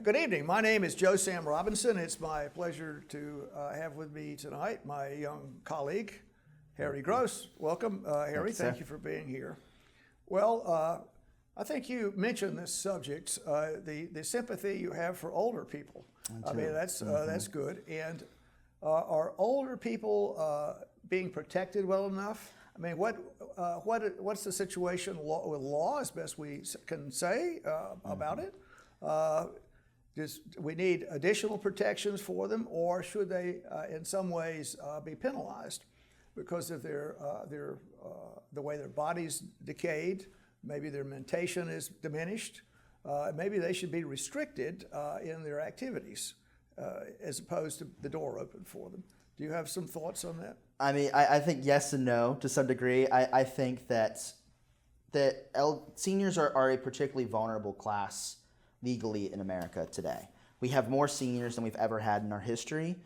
Good evening. My name is Joe Sam Robinson. It's my pleasure to have with me tonight my young colleague, Harry Gross. Welcome, Harry. Thank you for being here. Well, I think you mentioned this subject, the sympathy you have for older people. I mean, that's good. And are older people being protected well enough? I mean, what's the situation with law, as best we can say about it? We need additional protections for them, or should they, in some ways, be penalized because of the way their bodies decayed? Maybe their mentation is diminished. Maybe they should be restricted in their activities, as opposed to the door open for them. Do you have some thoughts on that? I mean, I think yes and no to some degree. I think that seniors are a particularly vulnerable class legally in America today. We have more seniors than we've ever had in our history,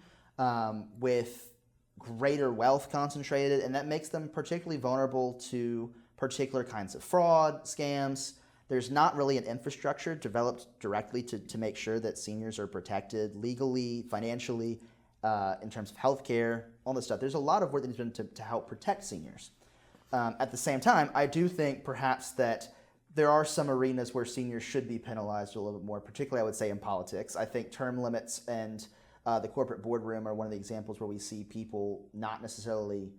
with greater wealth concentrated, and that makes them particularly vulnerable to particular kinds of fraud, scams. There's not really an infrastructure developed directly to make sure that seniors are protected legally, financially, in terms of healthcare, all this stuff. There's a lot of work that needs to be done to help protect seniors. At the same time, I do think perhaps that there are some arenas where seniors should be penalized a little bit more, particularly I would say in politics. I think term limits and the corporate boardroom are one of the examples where we see people not necessarily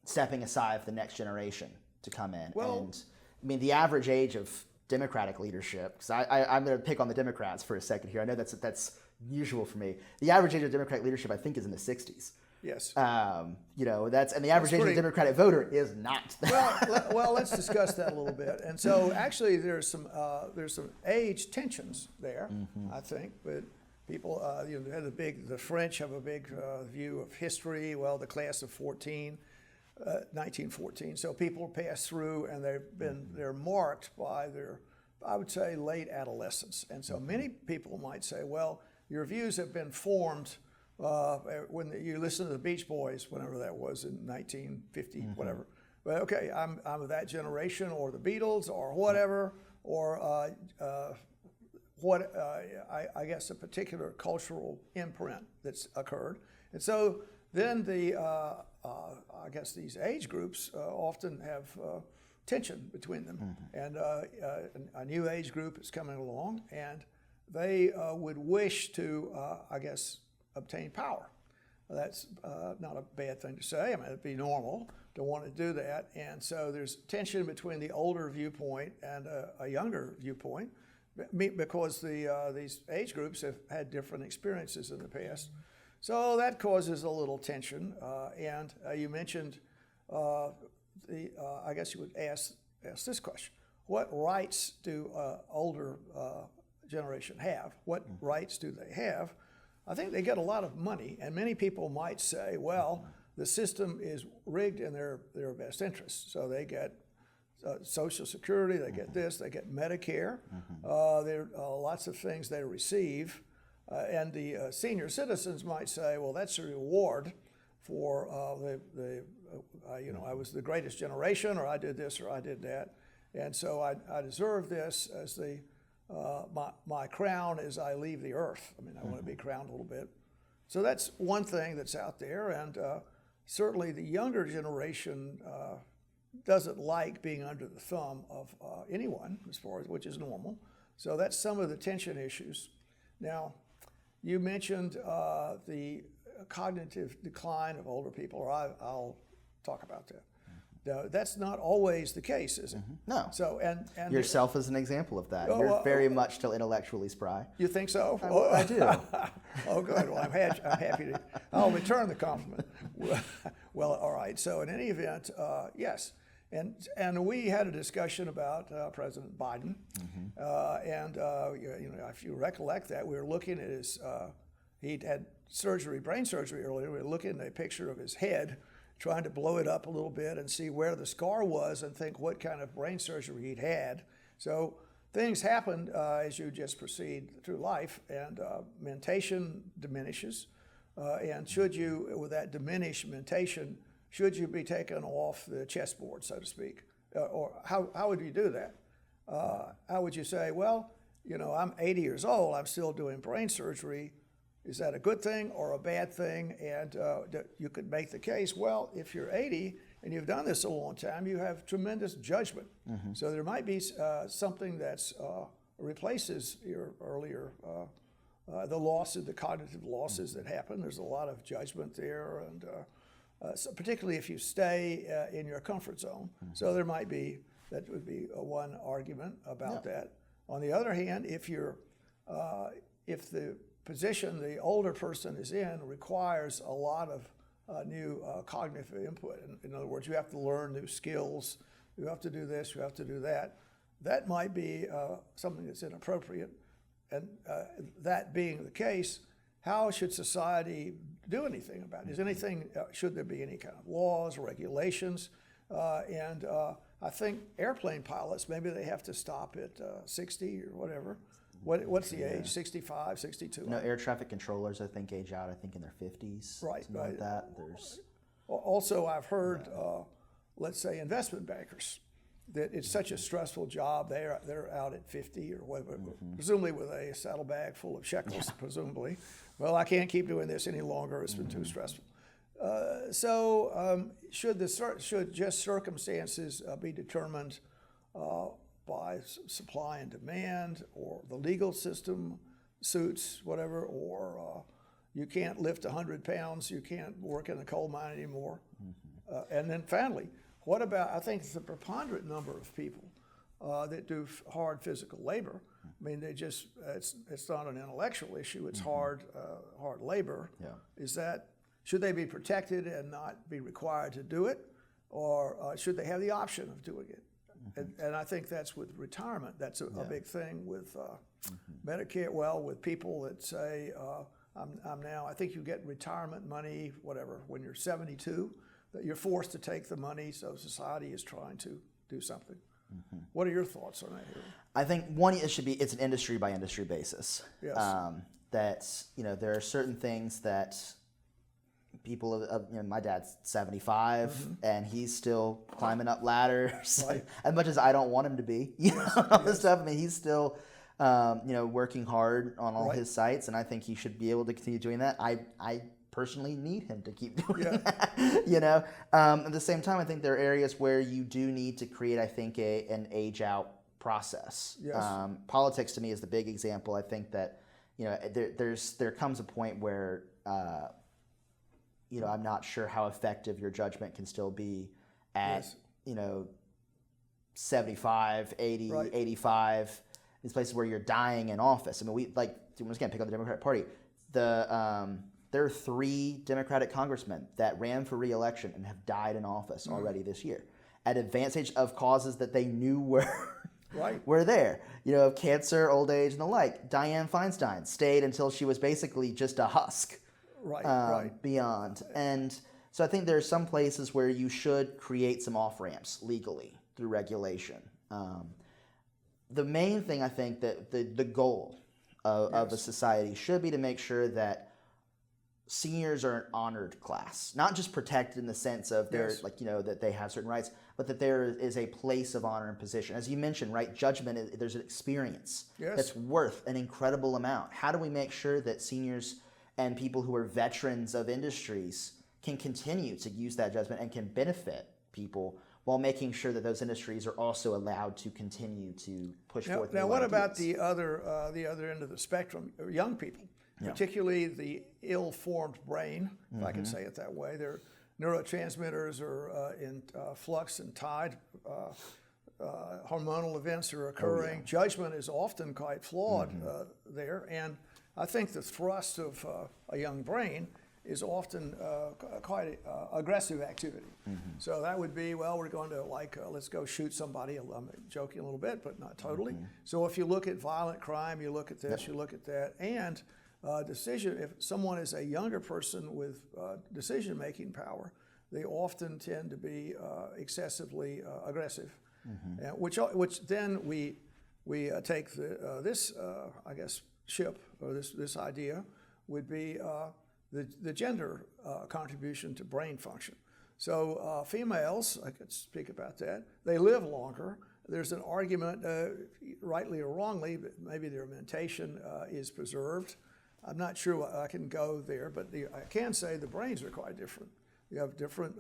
stepping aside for the next generation to come in. Well, and I mean, the average age of Democratic leadership, because I'm going to pick on the Democrats for a second here. I know that's usual for me. The average age of Democratic leadership, I think, is in the 60s. Yes. And the average age of the Democratic voter is not. Well, let's discuss that a little bit. And so, actually, there's some age tensions there, I think. But people, the French have a big view of history. Well, the class of 1914. So people pass through, and they're marked by their, I would say, late adolescence. And so many people might say, well, your views have been formed when you listen to the Beach Boys, whenever that was in 1950, whatever. But okay, I'm of that generation, or the Beatles, or whatever, or I guess a particular cultural imprint that's occurred. And so then I guess these age groups often have tension between them, and a new age group is coming along, and they would wish to, I guess, obtain power. That's not a bad thing to say. I mean, it'd be normal to want to do that. And so there's tension between the older viewpoint and a younger viewpoint, because these age groups have had different experiences in the past. So that causes a little tension. And you mentioned, I guess you would ask this question: what rights do older generation have? What rights do they have? I think they get a lot of money, and many people might say, well, the system is rigged in their best interest. So they get Social Security, they get this, they get Medicare. There are lots of things they receive. And the senior citizens might say, well, that's a reward for I was the greatest generation, or I did this, or I did that. And so I deserve this as my crown as I leave the earth. I mean, I want to be crowned a little bit. So that's one thing that's out there. And certainly the younger generation doesn't like being under the thumb of anyone, which is normal. So that's some of the tension issues. Now, you mentioned the cognitive decline of older people, or I'll talk about that. Now, that's not always the case, is it? No. So and yourself is an example of that. You're very much still intellectually spry. You think so? I do. Oh, good. Well, I'm happy to. I'll return the compliment. Well, all right. So in any event, yes. And we had a discussion about President Biden, and if you recollect that, we were looking at his. He'd had brain surgery earlier. We were looking at a picture of his head, trying to blow it up a little bit and see where the scar was, and think what kind of brain surgery he'd had. So things happen as you just proceed through life, and mentation diminishes. And with that diminished mentation, should you be taken off the chessboard, so to speak? Or how would you do that? How would you say, well, I'm 80 years old, I'm still doing brain surgery. Is that a good thing or a bad thing? And you could make the case, well, if you're 80 and you've done this a long time, you have tremendous judgment. So there might be something that's replaces your earlier, the cognitive losses that happen. There's a lot of judgment there, and so particularly if you stay in your comfort zone. So that would be one argument about that. On the other hand, if the position the older person is in requires a lot of new cognitive input. In other words, you have to learn new skills, you have to do this, you have to do that. That might be something that's inappropriate. And that being the case, how should society do anything about it? Should there be any kind of laws, regulations? And I think airplane pilots, maybe they have to stop at 60 or whatever. What's the age? 65, 62? No, air traffic controllers, I think, age out, I think, in their 50s. Right. Something like that. There's Also, I've heard, let's say, investment bankers, that it's such a stressful job. They're out at 50 or whatever, presumably with a saddlebag full of shekels, presumably. Well, I can't keep doing this any longer. It's been too stressful. Should just circumstances be determined by supply and demand, or the legal system suits, whatever, or you can't lift 100 pounds, you can't work in a coal mine anymore. And then finally, what about, I think it's a preponderant number of people that do hard physical labor. I mean, it's not an intellectual issue, it's hard labor. Should they be protected and not be required to do it, or should they have the option of doing it? And I think that's with retirement. That's a big thing with Medicare. Well, with people that say, I think you get retirement money, whatever, when you're 72, that you're forced to take the money, so society is trying to do something. What are your thoughts on that, Harry? I think it's an industry by industry basis. Yes. There are certain things that people my dad's 75 and he's still climbing up ladders as much as I don't want him to be, this stuff. I mean, he's still working hard on all his sites, and I think he should be able to continue doing that. I personally need him to keep doing that. At the same time, I think there are areas where you do need to create, I think, an age out process. Politics to me is the big example. I think that there comes a point where I'm not sure how effective your judgment can still be at 75, 80, 85, these places where you're dying in office. I mean, we're just going to pick on the Democratic Party. There are 3 Democratic congressmen that ran for re-election and have died in office already this year at advanced age of causes that they knew were there. Of cancer, old age, and the like. Dianne Feinstein stayed until she was basically just a husk. Beyond. And so I think there are some places where you should create some off-ramps legally through regulation. The main thing, I think, that the goal of a society should be to make sure that seniors are an honored class, not just protected in the sense of that they have certain rights, but that there is a place of honor and position. As you mentioned, judgment, there's an experience that's worth an incredible amount. How do we make sure that seniors and people who are veterans of industries can continue to use that judgment and can benefit people while making sure that those industries are also allowed to continue to push forth. Now, what about the other end of the spectrum, young people, particularly the ill-formed brain, if I can say it that way? Their neurotransmitters are in flux and tide. Hormonal events are occurring. Judgment is often quite flawed there, and I think the thrust of a young brain is often quite aggressive activity. So that would be, we're going to let's go shoot somebody. I'm joking a little bit, but not totally. So if you look at violent crime, you look at this, you look at that, and if someone is a younger person with decision-making power, they often tend to be excessively aggressive, which then we take this ship, or this idea would be the gender contribution to brain function. So females, I could speak about that, they live longer, there's an argument, rightly or wrongly, that maybe the ornamentation is preserved. I'm not sure I can go there, but I can say the brains are quite different. You have different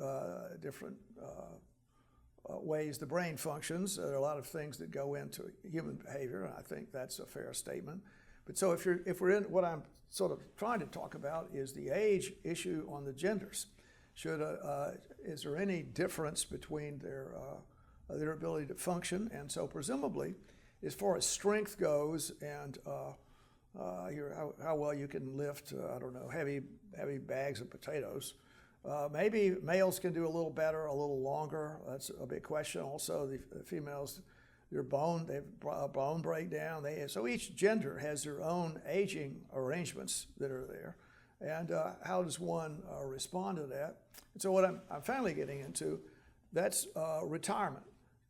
ways the brain functions. There are a lot of things that go into human behavior, and I think that's a fair statement. But so if we're in, what I'm sort of trying to talk about is the age issue on the genders. Is there any difference between their ability to function? And so presumably, as far as strength goes and how well you can lift, I don't know, heavy bags of potatoes, maybe males can do a little better, a little longer. That's a big question. Also, the females, they have bone breakdown. So each gender has their own aging arrangements that are there. And how does one respond to that? And so what I'm finally getting into, that's retirement.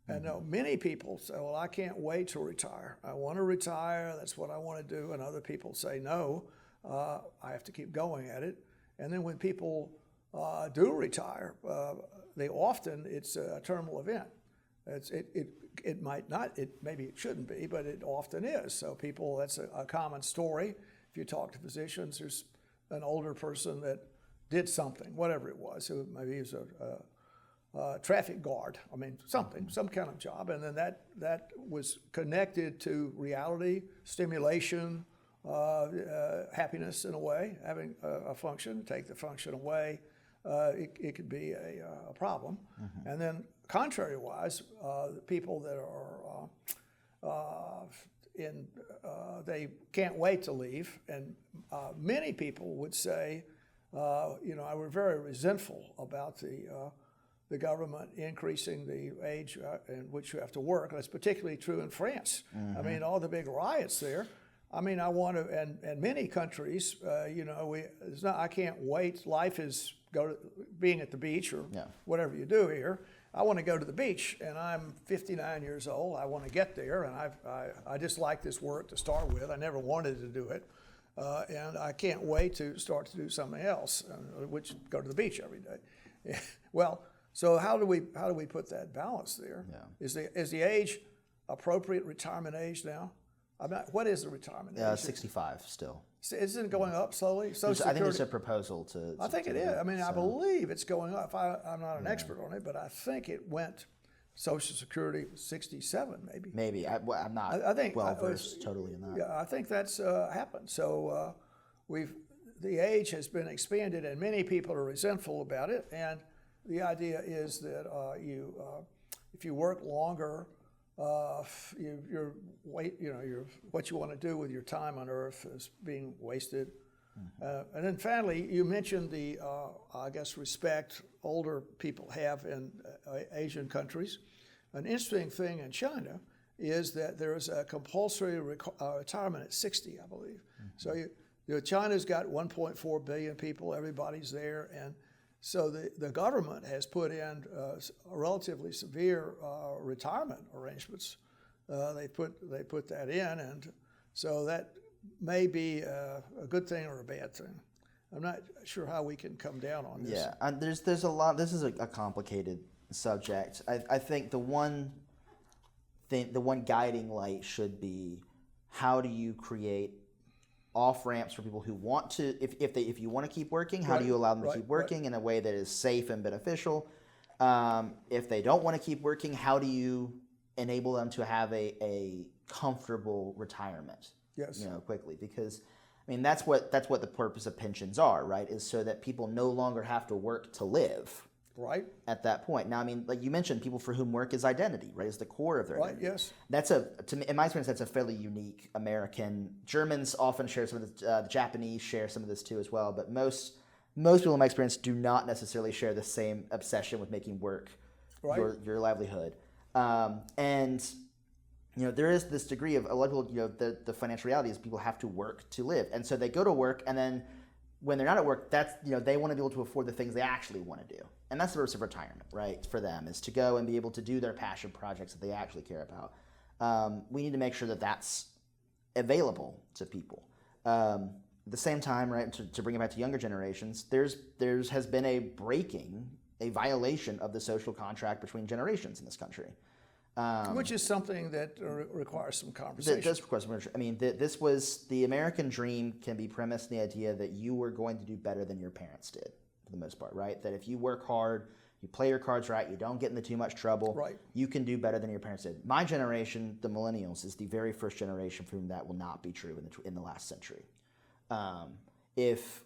And many people say, well, I can't wait to retire. I want to retire. That's what I want to do. And other people say, no, I have to keep going at it. And then when people do retire, it's a terminal event. It might not, maybe it shouldn't be, but it often is. So that's a common story. If you talk to physicians, there's an older person that did something, whatever it was. So maybe he was a traffic guard. I mean, some kind of job. And then that was connected to reality, stimulation, happiness in a way, having a function. Take the function away, it could be a problem. Mm-hmm. And then contrary-wise, the people that are they can't wait to leave. And many people would say, I were very resentful about the government increasing the age in which you have to work. And that's particularly true in France. Mm-hmm. I mean, all the big riots there. I mean, I want to, and many countries, I can't wait. Life is being at the beach or whatever you do here. I want to go to the beach, and I'm 59 years old. I want to get there, and I just like this work to start with. I never wanted to do it, and I can't wait to start to do something else, which go to the beach every day. Well, so how do we put that balance there? Yeah. Is the age appropriate retirement age now? What is the retirement age? 65 still. Isn't it going up slowly? I think there's a proposal to. I think it is. I mean, I believe it's going up. I'm not an expert on it, but I think it went. Social Security 67, maybe. Maybe I'm not. I think well versed totally in that. Yeah, I think that's happened. So the age has been expanded, and many people are resentful about it. And the idea is that if you work longer. Your what you want to do with your time on Earth is being wasted. Mm-hmm. And then finally, you mentioned the, respect older people have in Asian countries. An interesting thing in China is that there is a compulsory retirement at 60, I believe. Mm-hmm. So China's got 1.4 billion people, everybody's there, and so the government has put in relatively severe retirement arrangements. They put that in, and so that may be a good thing or a bad thing. I'm not sure how we can come down on this. Yeah, and there's a lot. This is a complicated subject. I think the one guiding light should be, how do you create off ramps for people who want to, if you want to keep working, how do you allow them to keep working in a way that is safe and beneficial? If they don't want to keep working, how do you enable them to have a comfortable retirement? Yes. Quickly, because I mean that's what the purpose of pensions are, right? Is so that people no longer have to work to live. Right. At that point. Now, I mean, like you mentioned, people for whom work is identity, right? Is the core of their identity. Right, yes. That's to me, in my experience, that's a fairly unique American. Germans often share some of this, the Japanese share some of this too as well, but most people in my experience do not necessarily share the same obsession with making work your livelihood. And, there is this degree of, a lot of people, the financial reality is people have to work to live. And so they go to work, and then when they're not at work, that's, they want to be able to afford the things they actually want to do. And that's the purpose of retirement, right, for them, is to go and be able to do their passion projects that they actually care about. We need to make sure that that's available to people. At the same time, right, to bring it back to younger generations, there has been a violation of the social contract between generations in this country. Which is something that requires some That conversation. does require some. I mean, this was the American dream can be premised in the idea that you were going to do better than your parents did, for the most part, right? That if you work hard, you play your cards right, you don't get into too much trouble, Right. you can do better than your parents did. My generation, the millennials, is the very first generation for whom that will not be true in the last century. If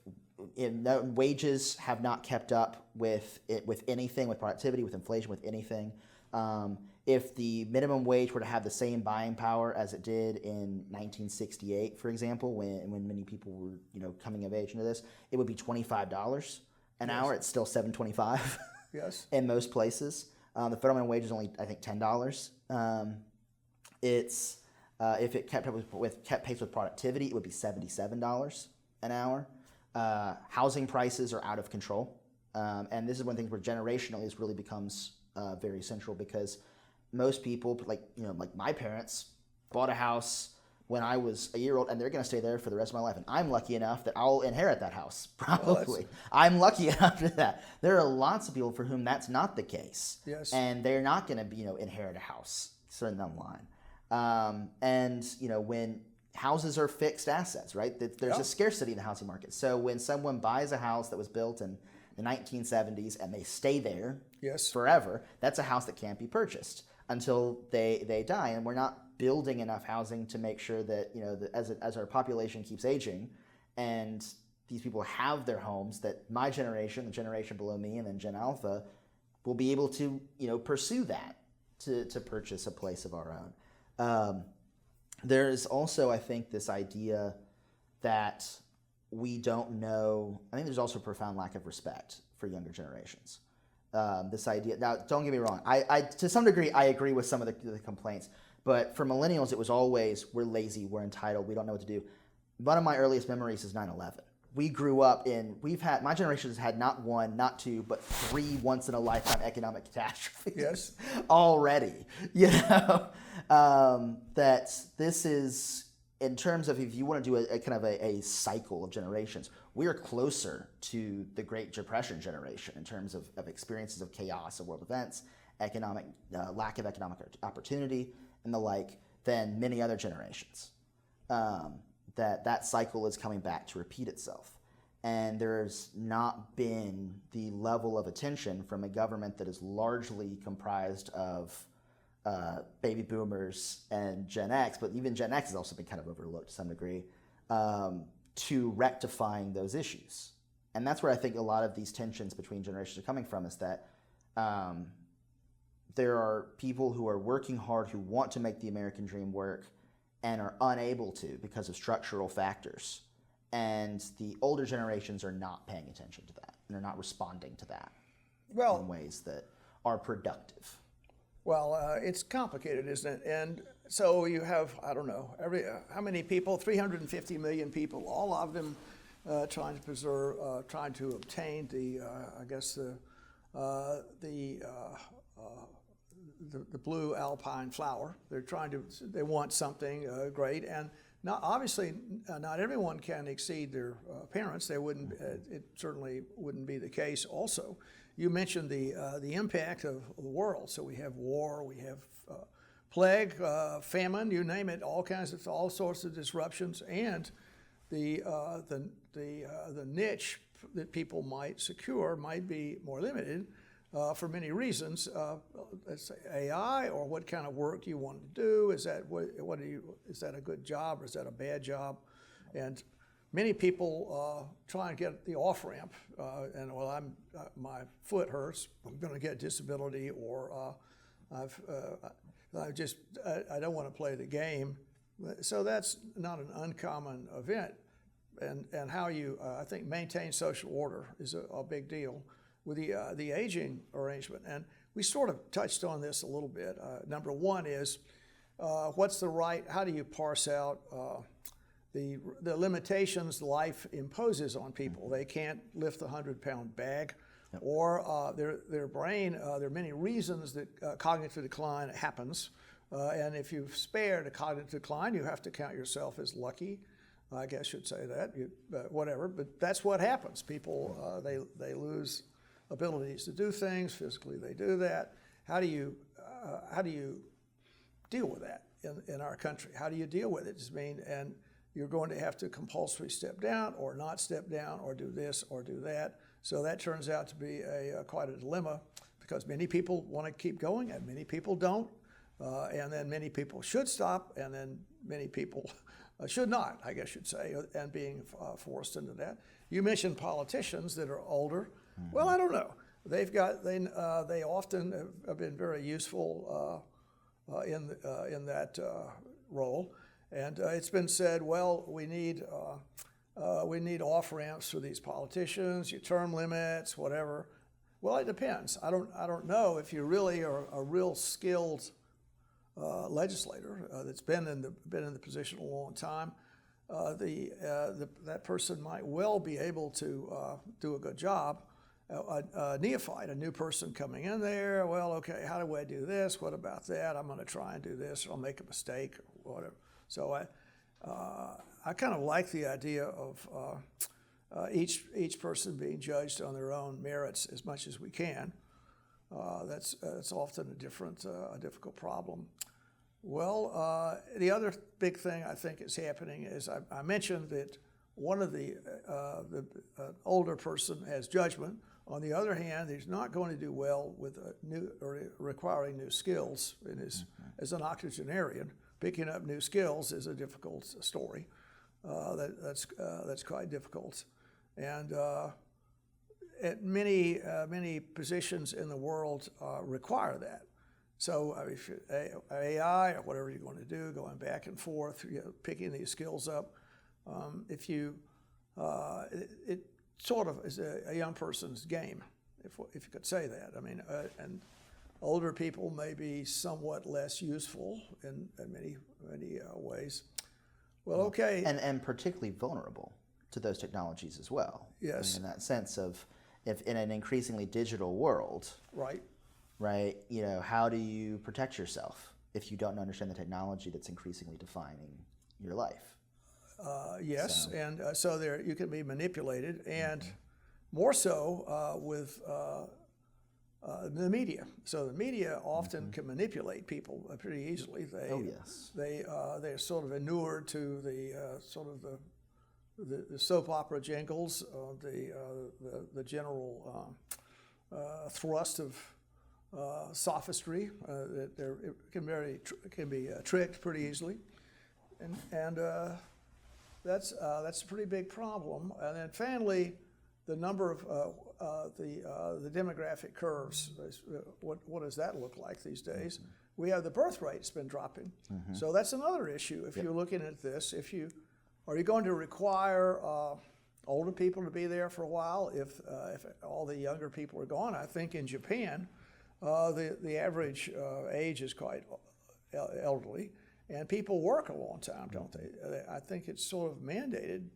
wages have not kept up with anything, with productivity, with inflation, with anything. If the minimum wage were to have the same buying power as it did in 1968, for example, when many people were coming of age into this, it would be $25 an hour. It's still $7.25. Yes. In most places. The federal minimum wage is only, I think, $10. If it kept pace with productivity, it would be $77 an hour. Housing prices are out of control, and this is one of the things where generationally this really becomes very central, because most people, like my parents, bought a house when I was a year old, and they're going to stay there for the rest of my life. And I'm lucky enough that I'll inherit that house, probably. I'm lucky enough to that. There are lots of people for whom that's not the case. Yes. And they're not going to inherit a house certain down the line. When houses are fixed assets, right? There's a scarcity in the housing market. So when someone buys a house that was built in the 1970s and they stay there forever, that's a house that can't be purchased until they die. And we're not building enough housing to make sure that as our population keeps aging and these people have their homes, that my generation, the generation below me, and then Gen Alpha will be able to pursue that to purchase a place of our own. There is also, I think, this idea that we don't know. I think there's also a profound lack of respect for younger generations. This idea. Now, don't get me wrong. I to some degree I agree with some of the complaints. But for millennials, it was always, we're lazy, we're entitled, we don't know what to do. One of my earliest memories is 9/11. We grew up my generation has had not one, not two, but three once-in-a-lifetime economic catastrophes. Yes. Already. That this is, in terms of if you want to do a kind of a cycle of generations, we are closer to the Great Depression generation in terms of experiences of chaos of world events, lack of economic opportunity, and the like, than many other generations. That cycle is coming back to repeat itself. And there's not been the level of attention from a government that is largely comprised of baby boomers and Gen X, but even Gen X has also been kind of overlooked to some degree, to rectifying those issues. And that's where I think a lot of these tensions between generations are coming from, is that there are people who are working hard, who want to make the American dream work, and are unable to because of structural factors. And the older generations are not paying attention to that, and they're not responding to that in ways that are productive. Well, it's complicated, isn't it? And so you have, I don't know, how many people? 350 million people, all of them trying to preserve, trying to obtain the blue alpine flower. They want something great, and not everyone can exceed their parents. They wouldn't. It certainly wouldn't be the case. Also, you mentioned the impact of the world. So we have war, we have plague, famine, you name it, all sorts of disruptions, and the niche that people might secure might be more limited. For many reasons, let's say AI, or what kind of work you want to do. Is that is that a good job, or is that a bad job? And many people try and get the off ramp. My foot hurts. I'm going to get disability, or I don't want to play the game. So that's not an uncommon event. And how you I think maintain social order is a big deal with the aging arrangement. And we sort of touched on this a little bit. Number one is, how do you parse out the limitations life imposes on people? They can't lift the 100-pound bag, or their brain, there are many reasons that cognitive decline happens. And if you've spared a cognitive decline, you have to count yourself as lucky. I guess you'd say that, whatever, but that's what happens. People, they lose abilities to do things physically. They do that. How do you deal with that in our country? How do you deal with it? And you're going to have to compulsory step down or not step down or do this or do that. So that turns out to be quite a dilemma, because many people want to keep going and many people don't. And then many people should stop, and then many people should not, I guess you'd say, and being forced into that. You mentioned politicians that are older. Well, I don't know. They often have been very useful in that role, and it's been said, well, we need off ramps for these politicians, your term limits, whatever. Well, it depends. I don't know if you really are a real skilled legislator that's been in the position a long time. That person might well be able to do a good job. A neophyte, a new person coming in there, well, okay, how do I do this? What about that? I'm going to try and do this, or I'll make a mistake, or whatever. So I kind of like the idea of each person being judged on their own merits as much as we can. That's often a difficult problem. Well, the other big thing I think is happening is I mentioned that one of the older person has judgment. On the other hand, he's not going to do well with requiring new skills. As an octogenarian, picking up new skills is a difficult story. That's quite difficult, and at many positions in the world require that. So if AI or whatever you're going to do, going back and forth, picking these skills up, it sort of is a young person's game, if you could say that. I mean, and older people may be somewhat less useful in many ways. Well, okay. And particularly vulnerable to those technologies as well. Yes. I mean, in that sense of, if in an increasingly digital world, right, how do you protect yourself if you don't understand the technology that's increasingly defining your life? Yes, and so there you can be manipulated, and more so with the media. So the media often can manipulate people pretty easily. They're sort of inured to the soap opera jingles, the general thrust of sophistry. It can be tricked pretty easily, and that's a pretty big problem. And then finally, the number of the demographic curves. What does that look like these days? We have the birth rate's been dropping, so that's another issue. If you're looking at this, are you going to require older people to be there for a while if all the younger people are gone? I think in Japan, the average age is quite elderly. And people work a long time, don't they? I think it's sort of mandated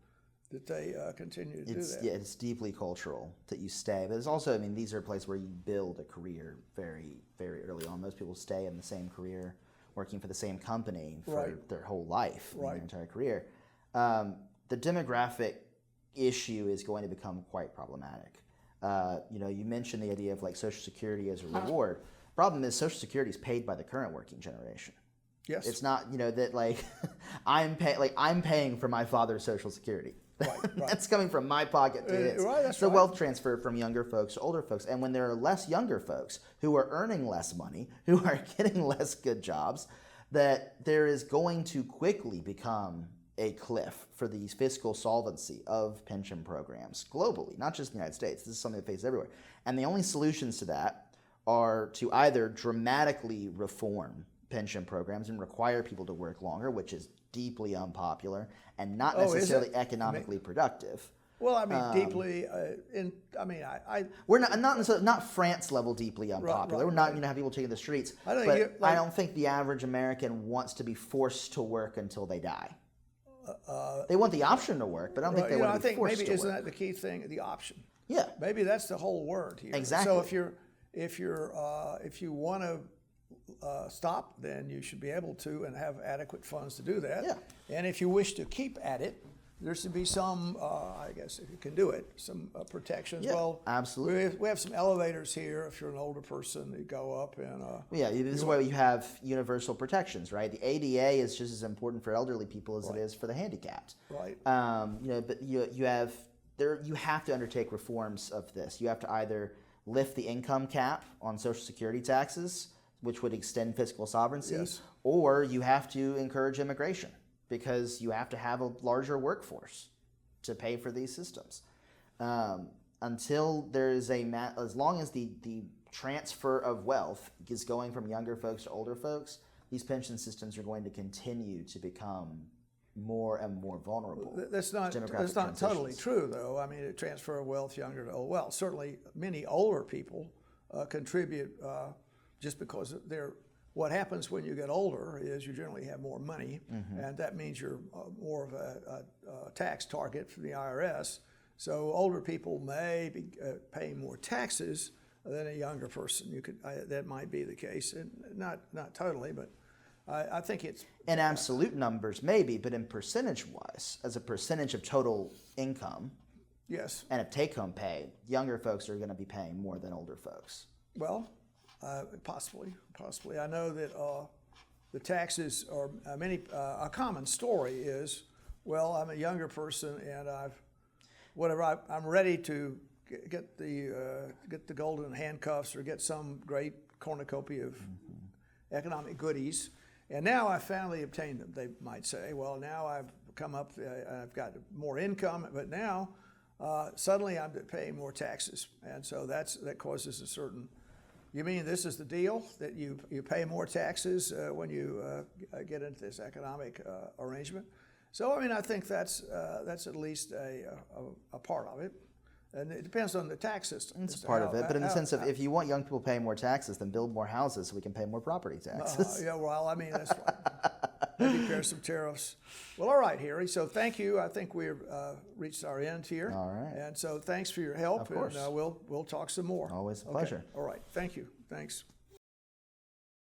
that they continue to do that. Yeah, it's deeply cultural that you stay. But it's also, these are places where you build a career very, very early on. Most people stay in the same career, working for the same company for their whole life, their entire career. The demographic issue is going to become quite problematic. You mentioned the idea of like Social Security as a reward. Problem is, Social Security is paid by the current working generation. Yes. It's not, that like I'm paying for my father's Social Security. Right. That's coming from my pocket to his. That's the wealth transfer from younger folks to older folks. And when there are less younger folks who are earning less money, who are getting less good jobs, that there is going to quickly become a cliff for the fiscal solvency of pension programs globally, not just in the United States. This is something that faces everywhere. And the only solutions to that are to either dramatically reform pension programs and require people to work longer, which is deeply unpopular and not necessarily economically productive. Well, deeply. We're not France level deeply unpopular. We're not going to have people taking the streets. I don't think the average American wants to be forced to work until they die. They want the option to work, but I don't think they want to be forced to work. Isn't that the key thing? The option. Yeah. Maybe that's the whole word here. Exactly. So if you want to stop, then you should be able to and have adequate funds to do that. Yeah. And if you wish to keep at it, there should be some, I guess if you can do it, some protections. Yeah, Well, absolutely. we have some elevators here. If you're an older person, you go up and. Yeah, this is why you have universal protections, right? The ADA is just as important for elderly people as it is for the handicapped. Right. But you have to undertake reforms of this. You have to either lift the income cap on Social Security taxes, which would extend fiscal sovereignty, Yes. or you have to encourage immigration, because you have to have a larger workforce to pay for these systems. Until there is as long as the transfer of wealth is going from younger folks to older folks, these pension systems are going to continue to become more and more vulnerable. That's not totally true, though. I mean, transfer of wealth younger to old. Well, certainly many older people contribute just because they're. What happens when you get older is you generally have more money, and that means you're more of a tax target for the IRS. So older people may be paying more taxes than a younger person. That might be the case, and not totally, but I think it's in absolute numbers maybe, but in percentage-wise, as a percentage of total income, yes, and of take-home pay, younger folks are going to be paying more than older folks. Well. Possibly. I know that the taxes are a common story is, well, I'm a younger person and I'm ready to get the golden handcuffs or get some great cornucopia of economic goodies, and now I finally obtained them. They might say, well, now I've come up, I've got more income, but now suddenly I'm paying more taxes, and so that causes a certain. You mean this is the deal, that you pay more taxes when you get into this economic arrangement? So I mean, I think that's at least a part of it, and it depends on the tax system. It's part of it, but in the sense of if you want young people paying more taxes, then build more houses so we can pay more property taxes. Yeah, well, I mean that's right. Maybe pay some tariffs. Well, all right, Harry. So thank you. I think we've reached our end here. All right. And so thanks for your help. Of course. And we'll talk some more. Always a pleasure. Okay. All right. Thank you. Thanks.